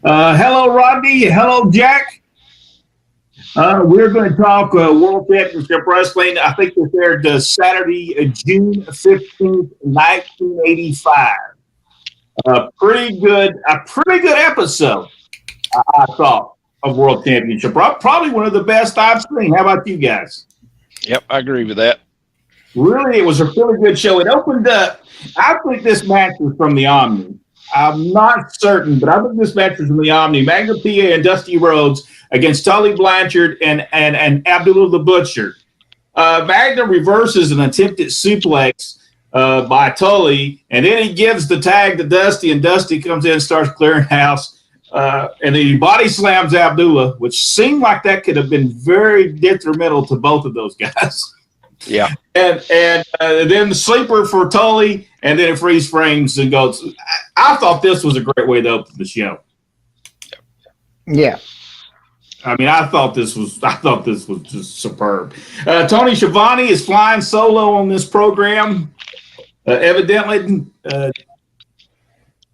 Hello, Rodney. Hello, Jack. We're going to talk World Championship Wrestling. I think this aired Saturday, June 15th, 1985. A pretty good episode, I thought, of World Championship. Probably one of the best I've seen. How about you guys? Yep, I agree with that. Really, it was a really good show. It opened up. I think this match was from the Omni. I'm not certain, but I think this match was from the Omni. Magnum PA and Dusty Rhodes against Tully Blanchard and Abdullah the Butcher. Magnum reverses an attempted suplex by Tully, and then he gives the tag to Dusty, and Dusty comes in and starts clearing house. And he body slams Abdullah, which seemed like that could have been very detrimental to both of those guys. Yeah. And then the sleeper for Tully, and then it freeze frames and goes. I thought this was a great way to open the show. Yeah. I mean, I thought this was just superb. Tony Schiavone is flying solo on this program. Evidently,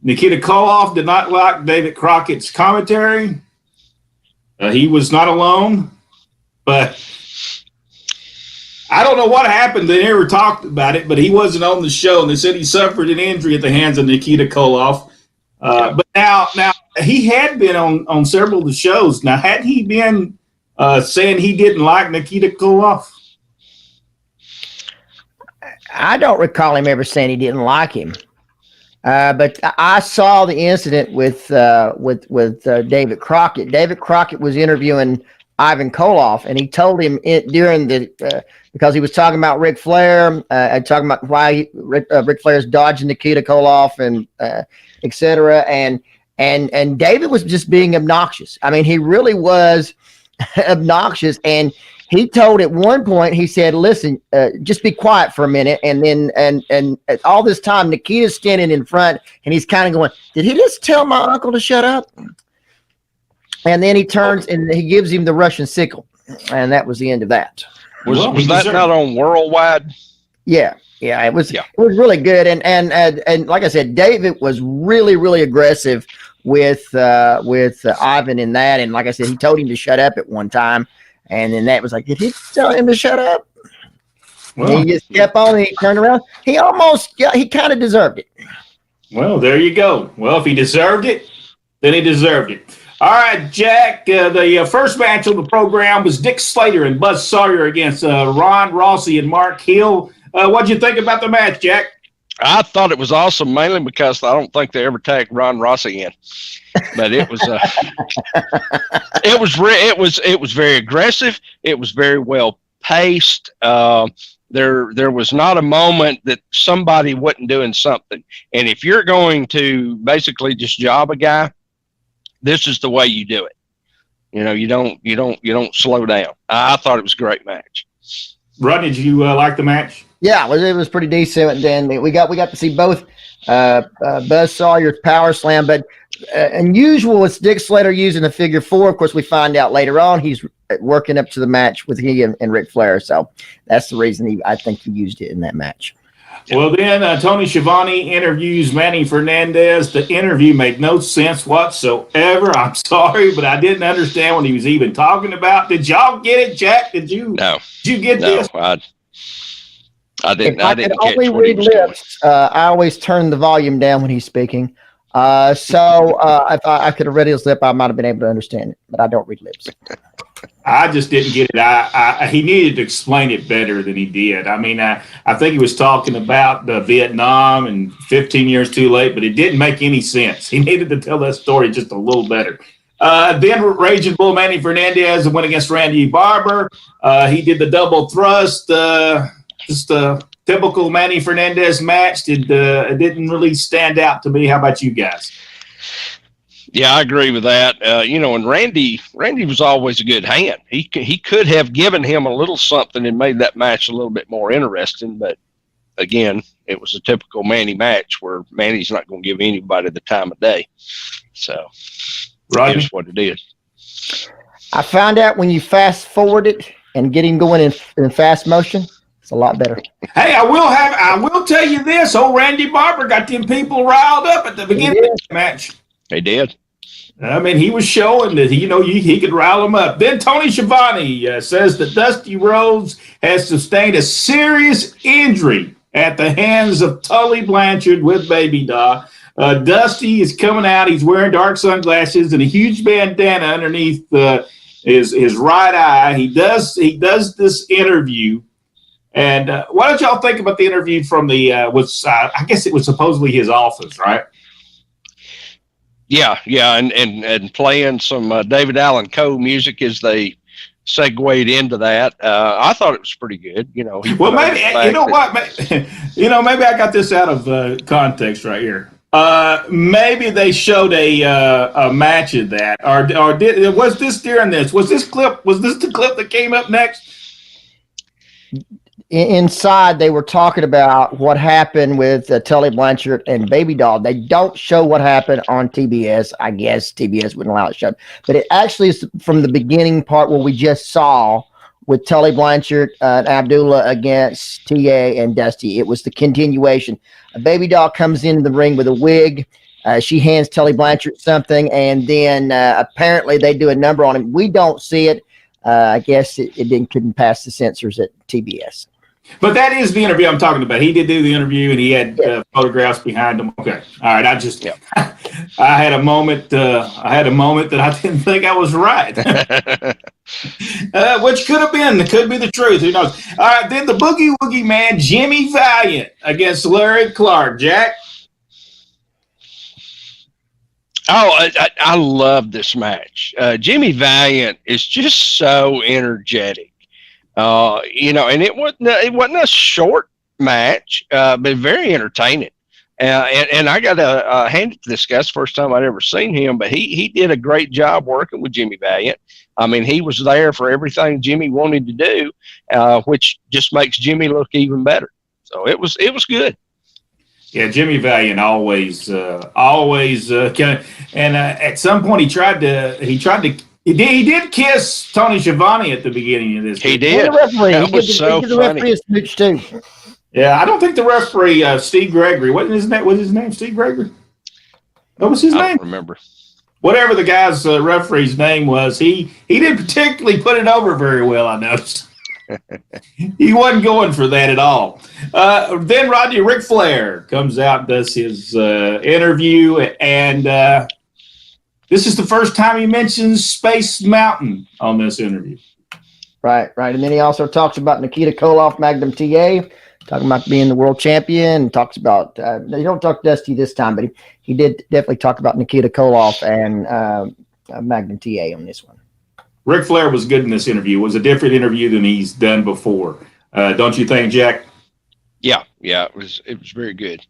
Nikita Koloff did not like David Crockett's commentary. He was not alone, but I don't know what happened. They never talked about it, but he wasn't on the show, and they said he suffered an injury at the hands of Nikita Koloff. But now he had been on several of the shows. Now, had he been saying he didn't like Nikita Koloff? I don't recall him ever saying he didn't like him. But I saw the incident with David Crockett. David Crockett was interviewing Ivan Koloff, and he told him during the because he was talking about Ric Flair, talking about why Ric Flair's dodging Nikita Koloff and etc. And David was just being obnoxious. I mean, he really was obnoxious, and he told at one point, he said, "Listen, just be quiet for a minute." And then, and all this time, Nikita's standing in front, and he's kind of going, "Did he just tell my uncle to shut up?" And then he turns and he gives him the Russian sickle, and that was the end of that. Was that not on Worldwide? Yeah, it was. Yeah. It was really good, and like I said, David was really aggressive with Ivan in that, and like I said, he told him to shut up at one time. And then that was like, did he tell him to shut up? Well, he just kept on and he turned around. He kind of deserved it. Well, there you go. Well, if he deserved it, then he deserved it. All right, Jack, the first match on the program was Dick Slater and Buzz Sawyer against Ron Rossi and Mark Hill. What'd you think about the match, Jack? I thought it was awesome, mainly because I don't think they ever tagged Ron Rossi in. But it was it was very aggressive. It was very well paced. There was not a moment that somebody wasn't doing something. And if you're going to basically just job a guy, this is the way you do it. You know, you don't slow down. I thought it was a great match. Rodney, did you like the match? Yeah, it was pretty decent. And we got to see both Buzz Sawyer's power slam, but unusual is Dick Slater using a figure four. Of course, we find out later on he's working up to the match with he and Ric Flair. So that's the reason I think he used it in that match. Well, then Tony Schiavone interviews Manny Fernandez. The interview made no sense whatsoever. I'm sorry, but I didn't understand what he was even talking about. Did y'all get it, Jack? Did you? No. Did you get this? I didn't. If I could only read lips, I always turn the volume down when he's speaking. So if I could have read his lip, I might have been able to understand it, but I don't read lips. I just didn't get it. He needed to explain it better than he did. I mean, I think he was talking about Vietnam and 15 years too late, but it didn't make any sense. He needed to tell that story just a little better. Then Raging Bull Manny Fernandez went against Randy Barber. He did the double thrust, just a typical Manny Fernandez match. It didn't really stand out to me. How about you guys? Yeah, I agree with that. And Randy was always a good hand. He could have given him a little something and made that match a little bit more interesting. But again, it was a typical Manny match where Manny's not going to give anybody the time of day. So Here's what it is. I found out when you fast forward it and get him going in fast motion, it's a lot better. Hey, I will tell you this. Old Randy Barber got them people riled up at the beginning of the match. They did. I mean, he was showing that he could rile them up. Then Tony Schiavone says that Dusty Rhodes has sustained a serious injury at the hands of Tully Blanchard with Baby Doll. Dusty is coming out. He's wearing dark sunglasses and a huge bandana underneath his right eye. He does this interview. And what did y'all think about the interview from I guess it was supposedly his office, right? Yeah, and playing some David Allan Coe music as they segued into that. I thought it was pretty good. Well, maybe maybe I got this out of context right here. Maybe they showed a match of that, or was this during this? Was this the clip that came up next? Inside, they were talking about what happened with Tully Blanchard and Baby Doll. They don't show what happened on TBS. I guess TBS wouldn't allow it shown. But it actually is from the beginning part where we just saw with Tully Blanchard and Abdullah against TA and Dusty. It was the continuation. A Baby Doll comes into the ring with a wig. She hands Tully Blanchard something, and then apparently they do a number on him. We don't see it. I guess it couldn't pass the censors at TBS. But that is the interview I'm talking about. He did do the interview, and he had photographs behind him. Okay, all right. I had a moment. I had a moment that I didn't think I was right, which could be the truth. Who knows? All right. Then the Boogie Woogie Man, Jimmy Valiant, against Larry Clark. Jack. Oh, I love this match. Jimmy Valiant is just so energetic. And it wasn't a short match, but very entertaining. And I got to hand it to this guy. It's the first time I'd ever seen him, but he did a great job working with Jimmy Valiant. I mean, he was there for everything Jimmy wanted to do, which just makes Jimmy look even better. So it was good. Yeah, Jimmy Valiant always at some point he did kiss Tony Schiavone at the beginning of this. He did. The referee. That was so funny. The referee is smooch too. Yeah, I don't think the referee, Steve Gregory, wasn't his name? Was his name Steve Gregory? What was his name? I don't remember. Whatever the guy's referee's name was, he didn't particularly put it over very well, I noticed. He wasn't going for that at all. Then Ric Flair comes out and does his interview, and this is the first time he mentions Space Mountain on this interview. Right. And then he also talks about Nikita Koloff, Magnum TA, talking about being the world champion, and talks about, they don't talk Dusty this time, but he did definitely talk about Nikita Koloff and Magnum TA on this one. Ric Flair was good in this interview. It was a different interview than he's done before. Don't you think, Jack? Yeah, it was very good.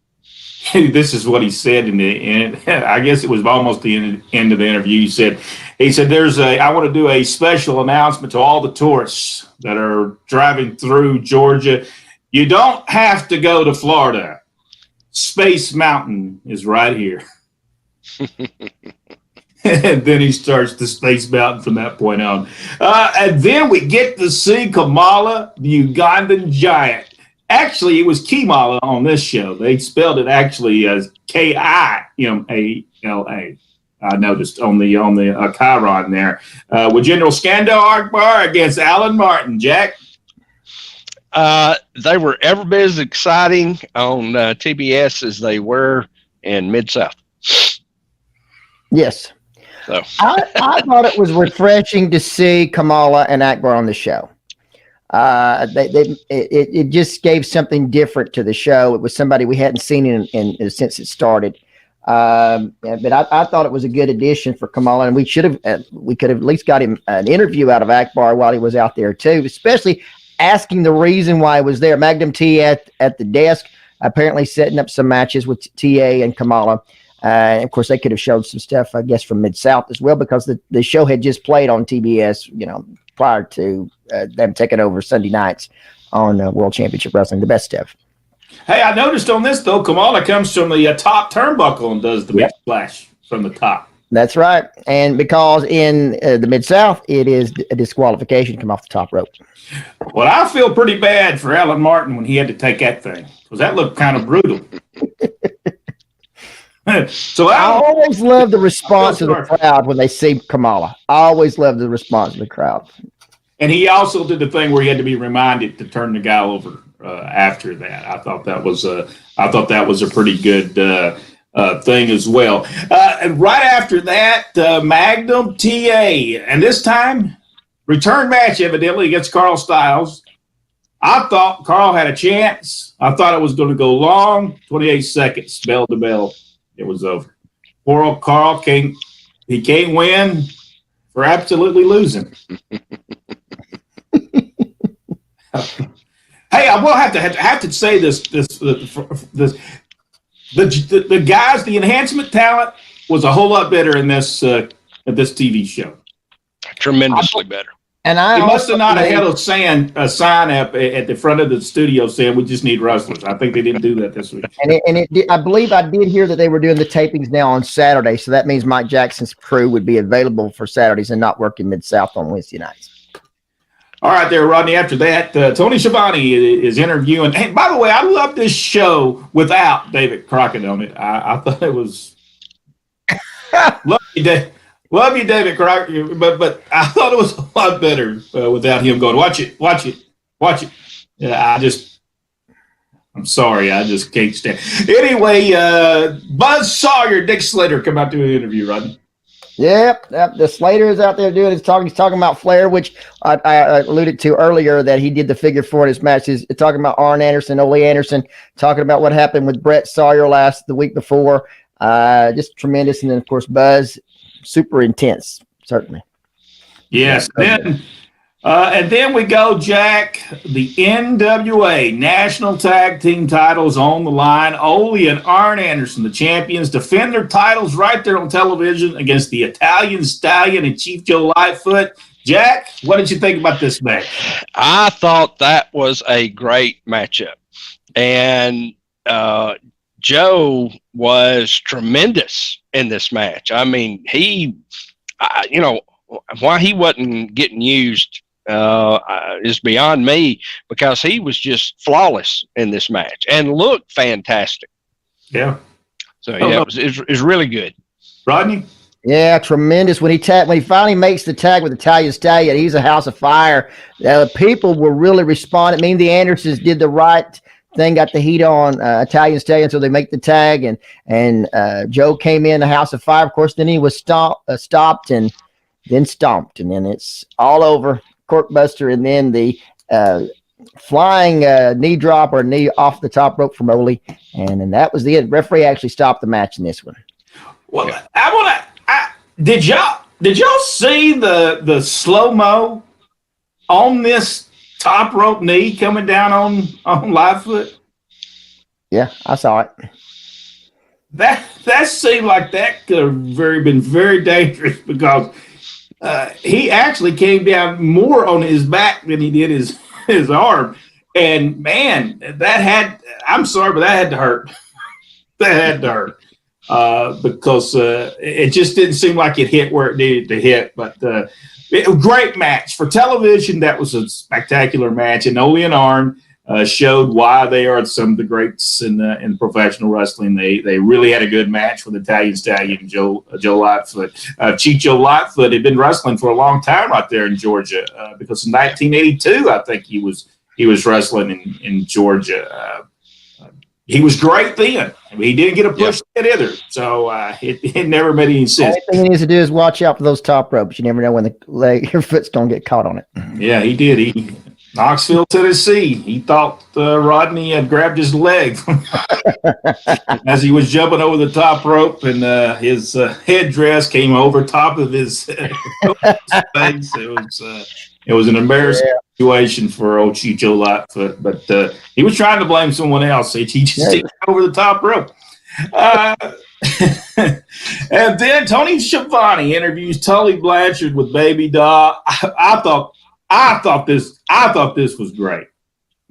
This is what he said in the end. I guess it was almost the end of the interview. He said, I want to do a special announcement to all the tourists that are driving through Georgia. You don't have to go to Florida. Space Mountain is right here. And then he starts the Space Mountain from that point on. And then we get to see Kamala, the Ugandan giant. Actually, it was Keema on this show. They spelled it actually as Kimala. I noticed on the chyron there. With General Skandar Akbar against Alan Martin. Jack? They were every bit as exciting on TBS as they were in Mid-South. Yes. So. I thought it was refreshing to see Kamala and Akbar on the show. It just gave something different to the show. It was somebody we hadn't seen in since it started. But I thought it was a good addition for Kamala, and we could have at least got him an interview out of Akbar while he was out there too, especially asking the reason why he was there. Magnum T at the desk, apparently setting up some matches with TA and Kamala. Of course, they could have showed some stuff, I guess, from Mid-South as well, because the show had just played on TBS, prior to them taking over Sunday nights on World Championship Wrestling, the best of. Hey, I noticed on this, though, Kamala comes from the top turnbuckle and does the big splash from the top. That's right. And because in the Mid-South, it is a disqualification to come off the top rope. Well, I feel pretty bad for Alan Martin when he had to take that thing, because that looked kind of brutal. So I always love the response of the crowd when they see Kamala. I always love the response of the crowd. And he also did the thing where he had to be reminded to turn the guy over after that. I thought that was a pretty good thing as well. And right after that, Magnum TA, and this time return match evidently against Carl Styles. I thought Carl had a chance. I thought it was going to go long. 28 seconds, bell to bell. It was over. Poor old Carl can't win for absolutely losing. Hey, I will have to say this. The guys, the enhancement talent was a whole lot better in this TV show. Tremendously better. And he must have not had a sign up at the front of the studio saying we just need wrestlers. I think they didn't do that this week. I believe I did hear that they were doing the tapings now on Saturday, so that means Mike Jackson's crew would be available for Saturdays and not working Mid-South on Wednesday nights. All right, there, Rodney. After that, Tony Schiavone is interviewing. Hey, by the way, I love this show without David Crockett on it. I thought it was love you, David Crockett, but I thought it was a lot better without him going. Watch it. Yeah, I'm sorry, I just can't stand. Anyway, Buzz Sawyer, Dick Slater come out to an interview, Rodney. Yep. The Slater is out there doing his talking. He's talking about Flair, which I alluded to earlier that he did the figure four in his match. He's talking about Arn Anderson, Ole Anderson, talking about what happened with Brett Sawyer the week before. Just tremendous. And then, of course, Buzz, super intense, certainly. Yes. And then we go, Jack, the NWA National Tag Team titles on the line. Ole and Arn Anderson, the champions, defend their titles right there on television against the Italian Stallion and Chief Joe Lightfoot. Jack, what did you think about this match? I thought that was a great matchup. And Joe was tremendous in this match. I mean, why he wasn't getting used is beyond me, because he was just flawless in this match and looked fantastic. Yeah. So it was really good. Rodney? Yeah, tremendous. When he finally makes the tag with Italian Stallion, he's a house of fire. People were really responding. I mean, the Andersons did the right thing, got the heat on Italian Stallion, so they make the tag, and Joe came in, a house of fire. Of course, then he was stopped and then stomped, and then it's all over. Corkbuster, and then the flying knee drop or knee off the top rope from Ole, and then that was the end. Referee actually stopped the match in this one. Well, did y'all see the slow-mo on this top rope knee coming down on Lightfoot? Yeah, I saw it. That seemed like that could have been very dangerous, because he actually came down more on his back than he did his arm. And, man, I'm sorry, but that had to hurt. That had to hurt. Because it just didn't seem like it hit where it needed to hit. But great match. For television, that was a spectacular match. And Ole and Arn showed why they are some of the greats in professional wrestling. They really had a good match with Italian Stallion Joe Lightfoot. Chief Joe Lightfoot had been wrestling for a long time right there in Georgia, because in 1982, I think he was wrestling in Georgia. He was great then. I mean, he didn't get a push either, so it never made any sense. The only thing he needs to do is watch out for those top ropes. You never know when your foot's going to get caught on it. Yeah, he did. Knoxville, Tennessee. He thought Rodney had grabbed his leg as he was jumping over the top rope, and his headdress came over top of his face. It was an embarrassing situation for old Chief Joe Lightfoot, but he was trying to blame someone else. He just got over the top rope. And then Tony Schiavone interviews Tully Blanchard with Baby Doll. I thought this was great.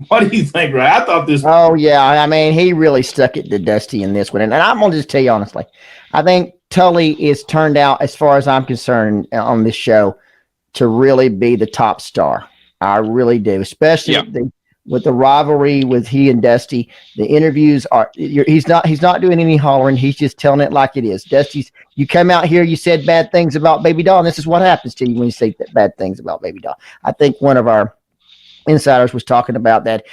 What do you think, Ray? I thought this. Oh yeah, I mean, he really stuck it to Dusty in this one, and I'm gonna just tell you honestly, I think Tully is turned out, as far as I'm concerned, on this show, to really be the top star. I really do, especially with the rivalry with he and Dusty. The interviews are he's not doing any hollering. He's just telling it like it is. Dusty's, you come out here, you said bad things about Baby Doll, and this is what happens to you when you say bad things about Baby Doll. I think one of our insiders was talking about that.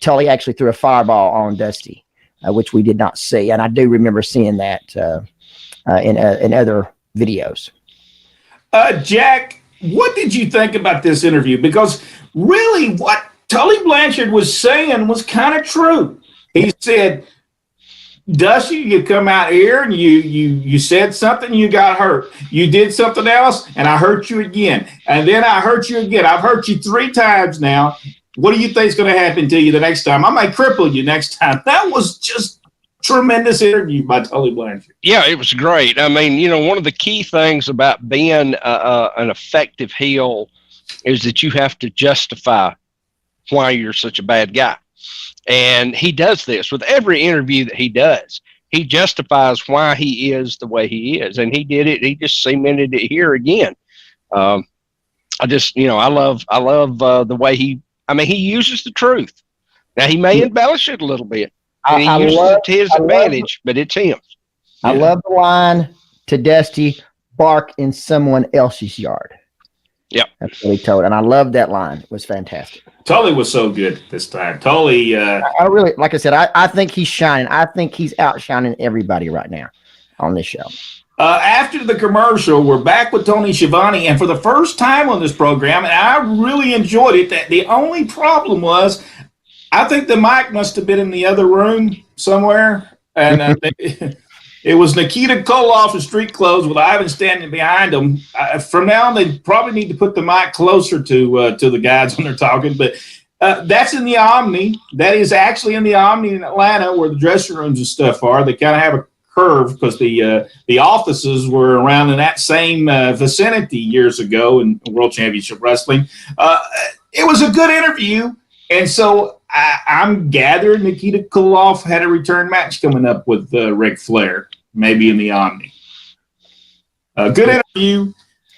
Tully actually threw a fireball on Dusty, which we did not see, and I do remember seeing that in other videos. Jack, what did you think about this interview? Because really, what Tully Blanchard was saying was kind of true. He said, Dusty, you come out here and you said something, you got hurt. You did something else, and I hurt you again. And then I hurt you again. I've hurt you 3 times now. What do you think is going to happen to you the next time? I might cripple you next time. That was just tremendous interview by Tully Blanchard. Yeah, it was great. I mean, you know, one of the key things about being an effective heel is that you have to justify why you're such a bad guy. And he does this with every interview that he does. He justifies why he is the way he is. And he did it. He just cemented it here again. I love the way he uses the truth. Now, he may embellish it a little bit. And he uses it to his advantage, but it's him. I love the line to Dusty, bark in someone else's yard. Yep. That's what he told. And I love that line. It was fantastic. Tully was so good this time. Tully. I really, like I said, I think he's shining. I think he's outshining everybody right now on this show. After the commercial, we're back with Tony Schiavone, and for the first time on this program, and I really enjoyed it. That the only problem was, I think the mic must have been in the other room somewhere, and it was Nikita Koloff in street clothes with Ivan standing behind him. From now on, they probably need to put the mic closer to the guys when they're talking. But that's in the Omni. That is actually in the Omni in Atlanta, where the dressing rooms and stuff are. They kind of have a curve because the offices were around in that same vicinity years ago in World Championship Wrestling. It was a good interview, and so I'm gathering Nikita Koloff had a return match coming up with Ric Flair, maybe in the Omni. Good interview.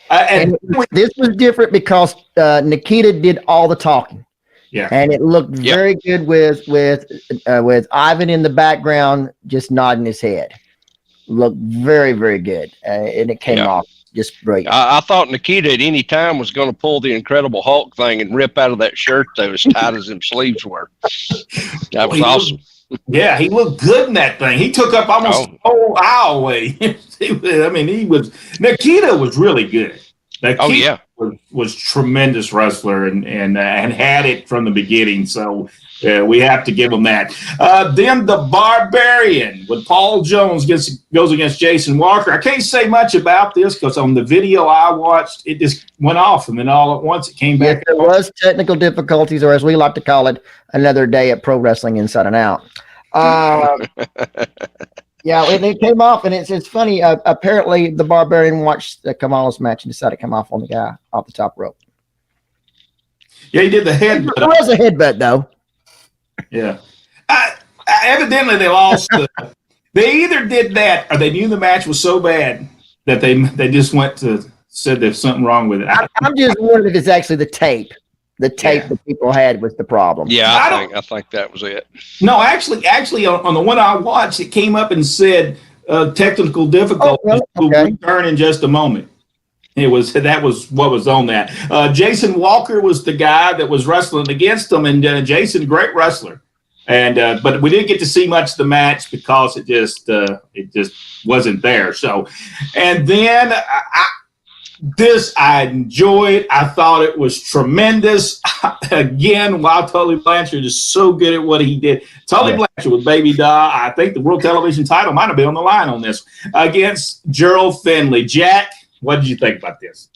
And this was different because Nikita did all the talking. Yeah, and it looked very good with Ivan in the background just nodding his head. Looked very, very good, and it came off just brilliant. I thought Nikita at any time was going to pull the Incredible Hulk thing and rip out of that shirt, though, as tight as them sleeves were. That was awesome. Yeah, he looked good in that thing. He took up almost the whole aisle away. Nikita was really good. Nikita was tremendous wrestler and had it from the beginning. So we have to give him that. Then the Barbarian with Paul Jones goes against Jason Walker. I can't say much about this because on the video I watched, it just went off, and then all at once it came back. There was technical difficulties, or as we like to call it, another day at Pro Wrestling Inside and Out. Yeah, and it came off, and it's funny. Apparently, the Barbarian watched the Kamala's match and decided to come off on the guy off the top rope. Yeah, he did the headbutt. It was a headbutt, though. Yeah. Evidently, they lost. They either did that, or they knew the match was so bad that they just said there's something wrong with it. I'm just wondering if it's actually the tape. The tape that people had was the problem. Yeah, I think that was it. No, actually, on the one I watched, it came up and said technical difficulties will return in just a moment. That was what was on that. Jason Walker was the guy that was wrestling against him, and Jason, great wrestler, and but we didn't get to see much of the match because it just wasn't there. So, and then I enjoyed. I thought it was tremendous. Again, while Tully Blanchard is so good at what he did. Tully Blanchard with Baby Doll. I think the World Television title might have been on the line on this against Gerald Finley. Jack, what did you think about this?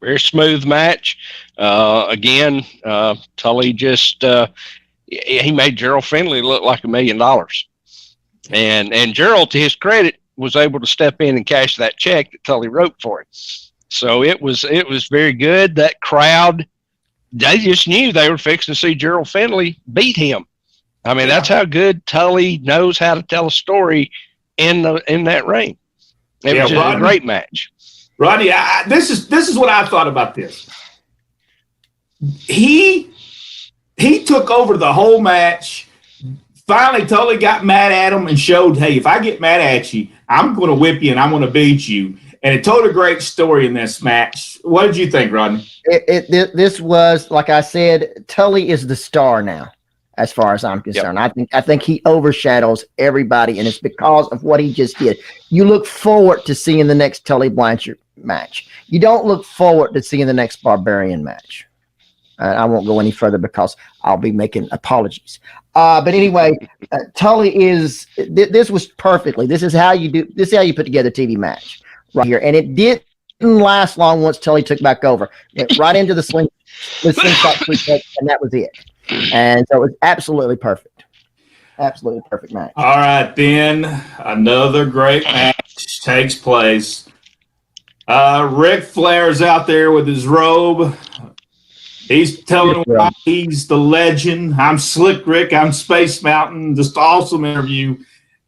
Very smooth match. Again, Tully just he made Gerald Finley look like $1 million. And Gerald, to his credit, was able to step in and cash that check that Tully wrote for him. So it was very good. That crowd, they just knew they were fixing to see Gerald Finley beat him. I mean, that's how good Tully knows how to tell a story in that ring. It was just a great match. Rodney, this is what I thought about this. He he took over the whole match. Finally, Tully got mad at him and showed, hey, if I get mad at you, I'm going to whip you and I'm going to beat you. And it told a great story in this match. What did you think, Rodney? This was, like I said, Tully is the star now, as far as I'm concerned. Yep. I think he overshadows everybody, and it's because of what he just did. You look forward to seeing the next Tully Blanchard match. You don't look forward to seeing the next Barbarian match. I won't go any further because I'll be making apologies. But anyway, Tully is. This was perfectly. This is how you do. This is how you put together a TV match right here, and it didn't last long once Tully took back over. Went right into the slingshot, and that was it. And so it was absolutely perfect. Absolutely perfect match. All right, then another great match takes place. Ric Flair's out there with his robe. He's telling him why he's the legend. I'm Slick Rick. I'm Space Mountain. Just awesome interview.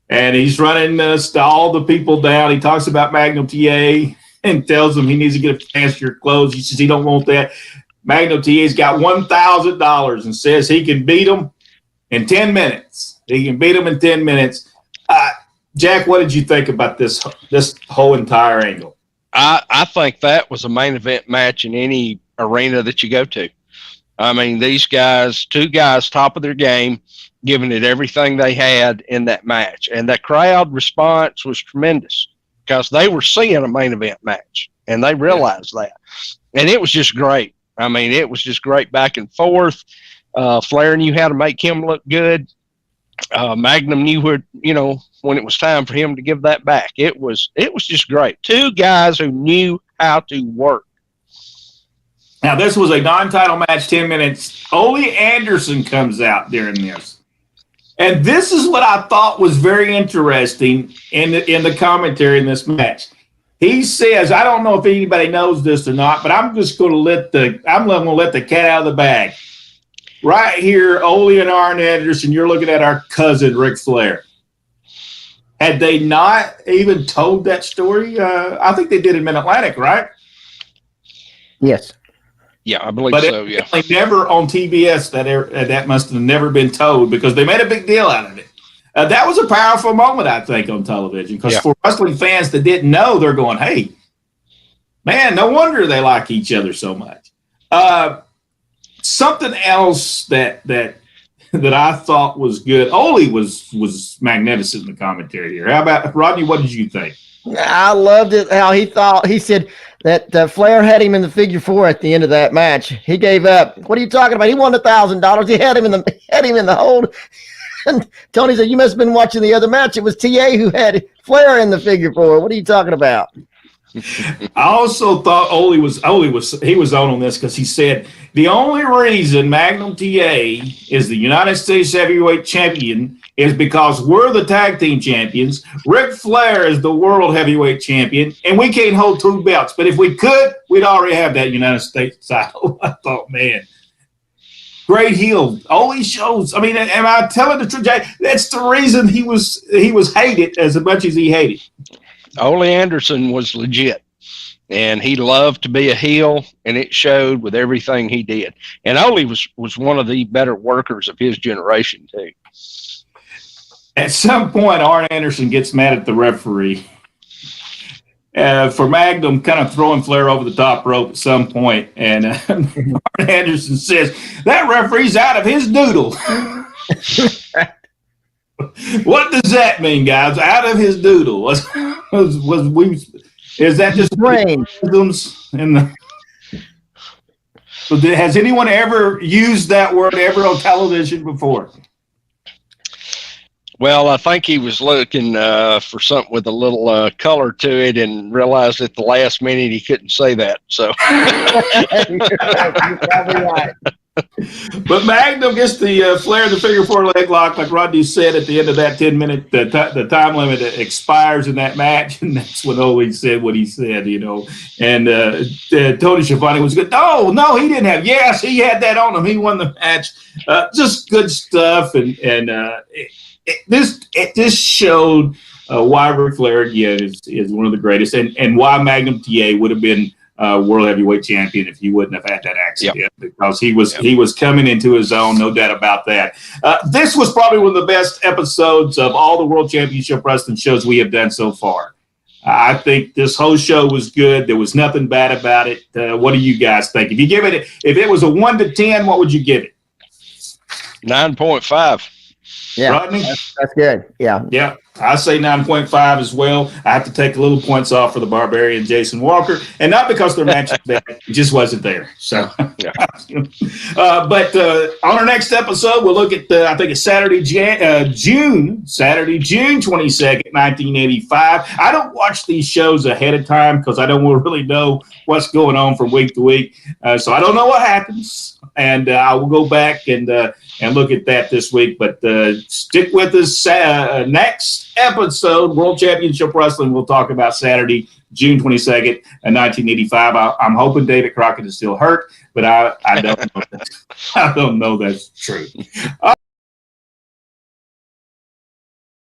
And he's running all the people down. He talks about Magnum TA and tells him he needs to get a fancier clothes. He says he don't want that. Magnum TA's got $1,000 and says he can beat him in 10 minutes. He can beat him in 10 minutes. Jack, what did you think about this whole entire angle? I think that was a main event match in any arena that you go to. I mean, these guys, two guys, top of their game, giving it everything they had in that match. And the crowd response was tremendous because they were seeing a main event match and they realized that. And it was just great. I mean, it was just great back and forth. Flair knew how to make him look good. Magnum knew when it was time for him to give that back. It was just great. Two guys who knew how to work. Now, this was a non-title match, 10 minutes. Ole Anderson comes out during this. And this is what I thought was very interesting in the commentary in this match. He says, I don't know if anybody knows this or not, but I'm just going to let the cat out of the bag. Right here, Ole and Arn Anderson, you're looking at our cousin, Ric Flair. Had they not even told that story? I think they did in Mid-Atlantic, right? Yes. Yeah, I believe so, yeah. But never on TBS, that must have never been told because they made a big deal out of it. That was a powerful moment, I think, on television because for wrestling fans that didn't know, they're going, hey, man, no wonder they like each other so much. Something else that I thought was good. Ole was magnificent in the commentary here. How about Rodney? What did you think? I loved it. How he said that Flair had him in the figure 4 at the end of that match. He gave up. What are you talking about? He won $1,000. He had him in the hold. And Tony said, "You must have been watching the other match. It was TA who had Flair in the figure 4. What are you talking about?" I also thought Ole was on this because he said the only reason Magnum TA is the United States Heavyweight Champion is because we're the tag team champions. Ric Flair is the world heavyweight champion, and we can't hold 2 belts. But if we could, we'd already have that United States title. I thought, man, great heel. Ole shows. I mean, am I telling the truth, Jay? That's the reason he was hated as much as he hated. Ole Anderson was legit, and he loved to be a heel, and it showed with everything he did. And Ole was one of the better workers of his generation, too. At some point, Arn Anderson gets mad at the referee for Magnum kind of throwing Flair over the top rope at some point, and Arn Anderson says, that referee's out of his doodle. What does that mean, guys? Out of his doodle? Is that just brain? Has anyone ever used that word ever on television before? Well, I think he was looking for something with a little color to it and realized at the last minute he couldn't say that. So, You're probably right. But Magnum gets the Flair, the figure 4 leg lock, like Rodney said at the end of that 10-minute, the time limit expires in that match, and that's when Ole said what he said, And Tony Schiavone was good. No, he didn't have. Yes, he had that on him. He won the match. Just good stuff, and this showed why Ric Flair again is one of the greatest, and why Magnum TA would have been world heavyweight champion if he wouldn't have had that accident, because he was coming into his own, no doubt about that. This was probably one of the best episodes of all the World Championship Wrestling shows we have done so far. I think this whole show was good. There was nothing bad about it. What do you guys think? If it was a 1 to 10, what would you give it? 9.5. Yeah, Rodney? that's good. Yeah. Yeah, I say 9.5 as well. I have to take a little points off for the Barbarian Jason Walker, and not because their match is bad, it just wasn't there. So, but on our next episode, we'll look at I think it's Saturday, June 22nd, 1985. I don't watch these shows ahead of time because I don't really know what's going on from week to week, so I don't know what happens, and I will go back and look at that this week. But stick with us. Next episode, World Championship Wrestling, we'll talk about Saturday, June 22nd, 1985. I'm hoping David Crockett is still hurt, but I don't know. I don't know that's true.